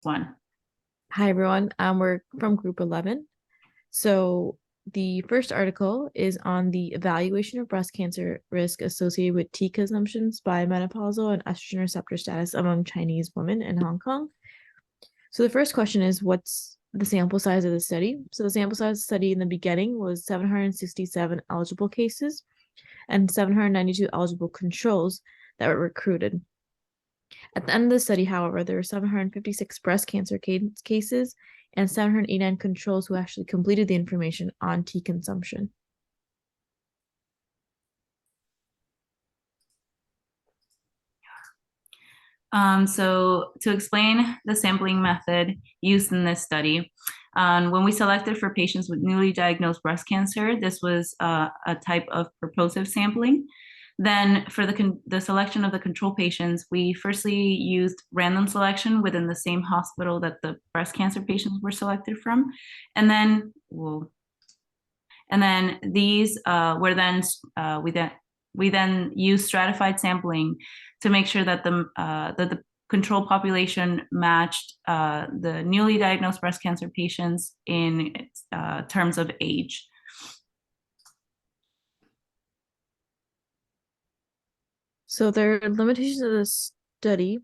one. Hi, everyone. We're from Group 11. So the first article is on the evaluation of breast cancer risk associated with tea consumptions by menopausal and estrogen receptor status among Chinese women in Hong Kong. So the first question is, what's the sample size of the study? So the sample size of the study in the beginning was 767 eligible cases and 792 eligible controls that were recruited. At the end of the study, however, there were 756 breast cancer cases and 789 controls who actually completed the information on tea consumption. So to explain the sampling method used in this study, when we selected for patients with newly diagnosed breast cancer, this was a type of purposive sampling. Then for the selection of the control patients, we firstly used random selection within the same hospital that the breast cancer patients were selected from. And then, these were then, we then used stratified sampling to make sure that the control population matched the newly diagnosed breast cancer patients in terms of age. So there are limitations of this study.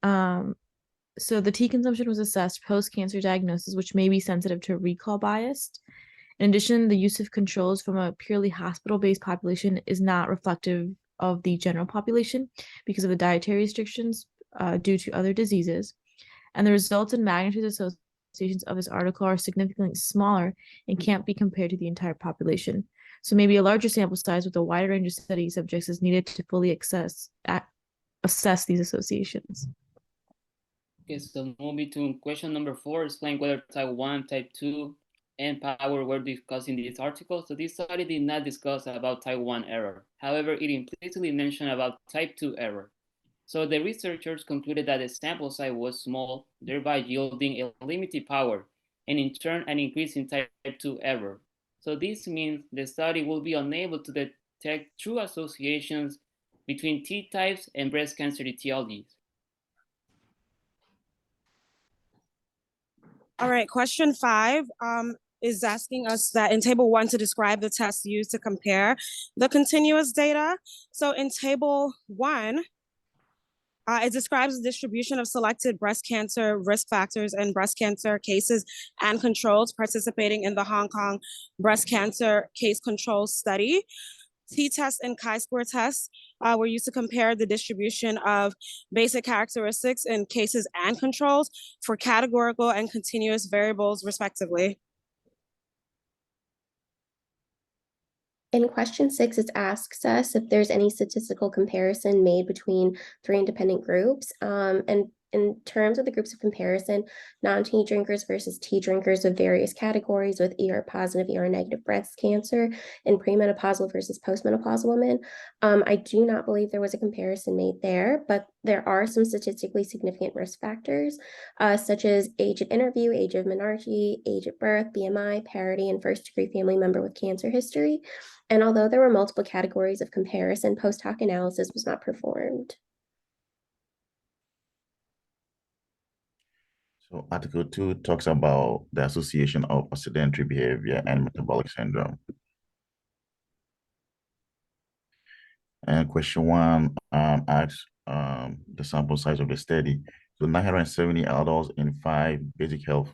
So the tea consumption was assessed post-cancer diagnosis, which may be sensitive to recall bias. In addition, the use of controls from a purely hospital-based population is not reflective of the general population because of the dietary restrictions due to other diseases. And the results and magnitude associations of this article are significantly smaller and can't be compared to the entire population. So maybe a larger sample size with a wider range of study subjects is needed to fully assess these associations. Okay, so moving to question number 4, explain whether type 1, type 2, and power were discussed in this article. So this study did not discuss about type 1 error. However, it implicitly mentioned about type 2 error. So the researchers concluded that the sample size was small, thereby yielding a limited power, and in turn an increase in type 2 error. So this means the study will be unable to detect true associations between T types and breast cancer etiologies. All right, question 5 is asking us that in table 1 to describe the tests used to compare the continuous data. So in table 1, it describes the distribution of selected breast cancer risk factors and breast cancer cases and controls participating in the Hong Kong breast cancer case control study. T-test and chi-square tests were used to compare the distribution of basic characteristics in cases and controls for categorical and continuous variables, respectively. In question 6, it asks us if there's any statistical comparison made between 3 independent groups. And in terms of the groups of comparison, non-tea drinkers versus tea drinkers of various categories with ER-positive, ER-negative breast cancer, and premenopausal versus postmenopausal women. I do not believe there was a comparison made there, but there are some statistically significant risk factors, such as age at interview, age of menarche, age at birth, BMI, parity, and first-degree family member with cancer history. And although there were multiple categories of comparison, post hoc analysis was not performed. So Article 2 talks about the association of sedentary behavior and metabolic syndrome. And question 1 asks the sample size of the study. So 970 adults in 5 basic health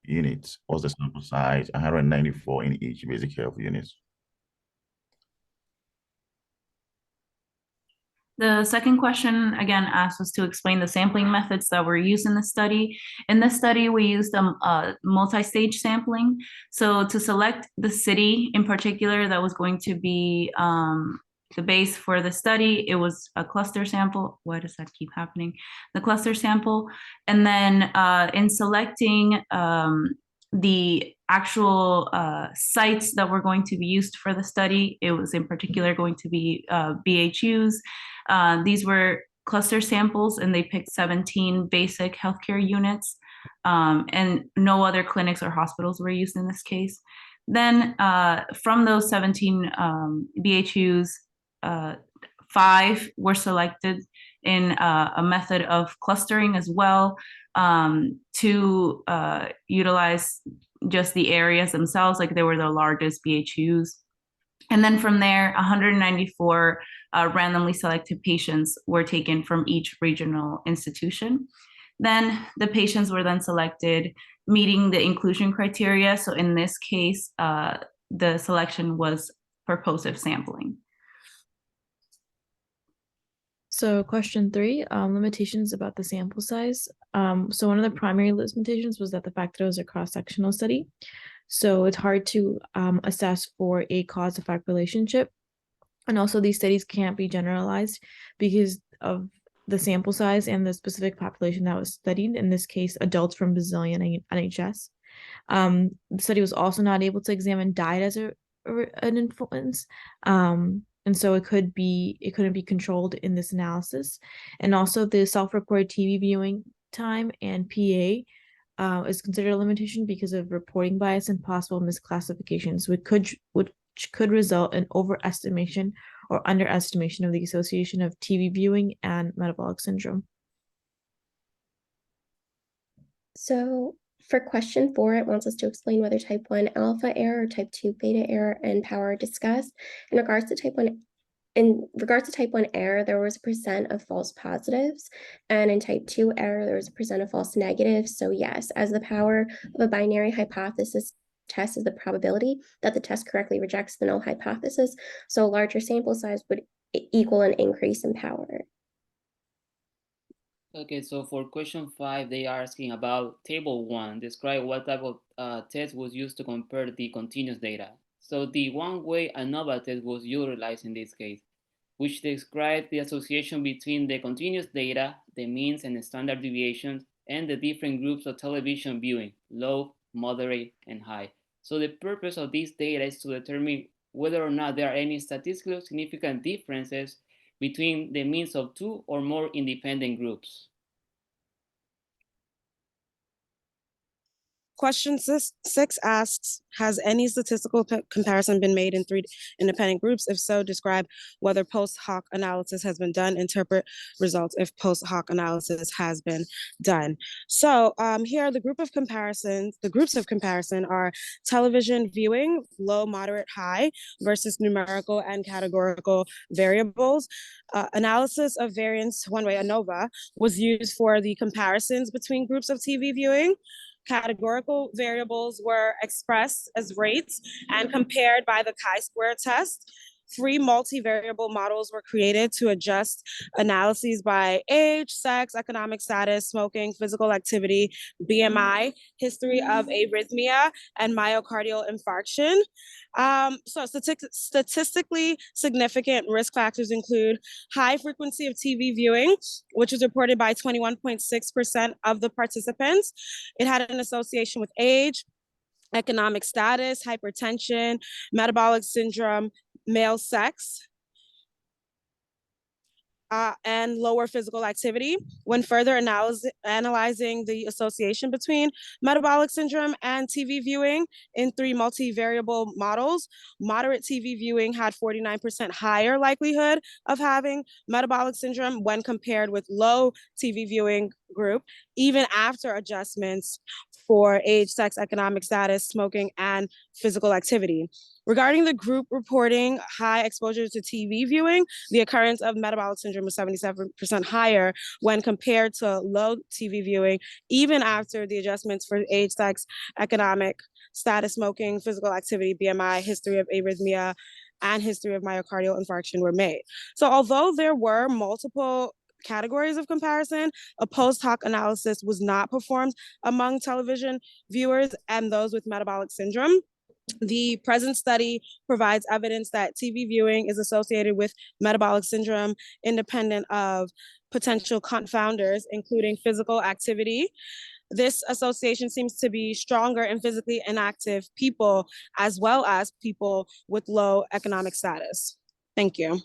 units. What's the sample size? 194 in each basic health units. The second question, again, asks us to explain the sampling methods that were used in the study. In this study, we used a multi-stage sampling. So to select the city in particular that was going to be the base for the study, it was a cluster sample. Why does that keep happening? The cluster sample. And then in selecting the actual sites that were going to be used for the study, it was in particular going to be BHUs. These were cluster samples, and they picked 17 basic healthcare units, and no other clinics or hospitals were used in this case. Then from those 17 BHUs, 5 were selected in a method of clustering as well, to utilize just the areas themselves, like they were the largest BHUs. And then from there, 194 randomly selected patients were taken from each regional institution. Then the patients were then selected meeting the inclusion criteria. So in this case, the selection was purposive sampling. So question 3, limitations about the sample size. So one of the primary limitations was that the fact that it was a cross-sectional study. So it's hard to assess for a cause-effect relationship. And also these studies can't be generalized because of the sample size and the specific population that was studied, in this case, adults from Brazilian NHS. The study was also not able to examine diet as an influence. And so it couldn't be controlled in this analysis. And also the self-reported TV viewing time and PA is considered a limitation because of reporting bias and possible misclassifications, which could result in overestimation or underestimation of the association of TV viewing and metabolic syndrome. So for question 4, it wants us to explain whether type 1 alpha error or type 2 beta error and power are discussed. In regards to type 1 error, there was a percent of false positives, and in type 2 error, there was a percent of false negatives. So yes, as the power of a binary hypothesis test is the probability that the test correctly rejects the null hypothesis. So a larger sample size would equal an increase in power. Okay, so for question 5, they are asking about table 1. Describe what type of test was used to compare the continuous data. So the one-way ANOVA test was utilized in this case, which describes the association between the continuous data, the means and the standard deviations, and the different groups of television viewing, low, moderate, and high. So the purpose of this data is to determine whether or not there are any statistically significant differences between the means of 2 or more independent groups. Question 6 asks, has any statistical comparison been made in 3 independent groups? If so, describe whether post hoc analysis has been done. Interpret results if post hoc analysis has been done. So here the groups of comparison are television viewing, low, moderate, high, versus numerical and categorical variables. Analysis of variance one-way ANOVA was used for the comparisons between groups of TV viewing. Categorical variables were expressed as rates and compared by the chi-square test. 3 multivariable models were created to adjust analyses by age, sex, economic status, smoking, physical activity, BMI, history of arrhythmia, and myocardial infarction. So statistically significant risk factors include high frequency of TV viewing, which was reported by 21.6% of the participants. It had an association with age, economic status, hypertension, metabolic syndrome, male sex, and lower physical activity. When further analyzing the association between metabolic syndrome and TV viewing in 3 multivariable models, moderate TV viewing had 49% higher likelihood of having metabolic syndrome when compared with low TV viewing group, even after adjustments for age, sex, economic status, smoking, and physical activity. Regarding the group reporting high exposure to TV viewing, the occurrence of metabolic syndrome was 77% higher when compared to low TV viewing, even after the adjustments for age, sex, economic status, smoking, physical activity, BMI, history of arrhythmia, and history of myocardial infarction were made. So although there were multiple categories of comparison, a post hoc analysis was not performed among television viewers and those with metabolic syndrome. The present study provides evidence that TV viewing is associated with metabolic syndrome independent of potential confounders, including physical activity. This association seems to be stronger in physically inactive people as well as people with low economic status. Thank you.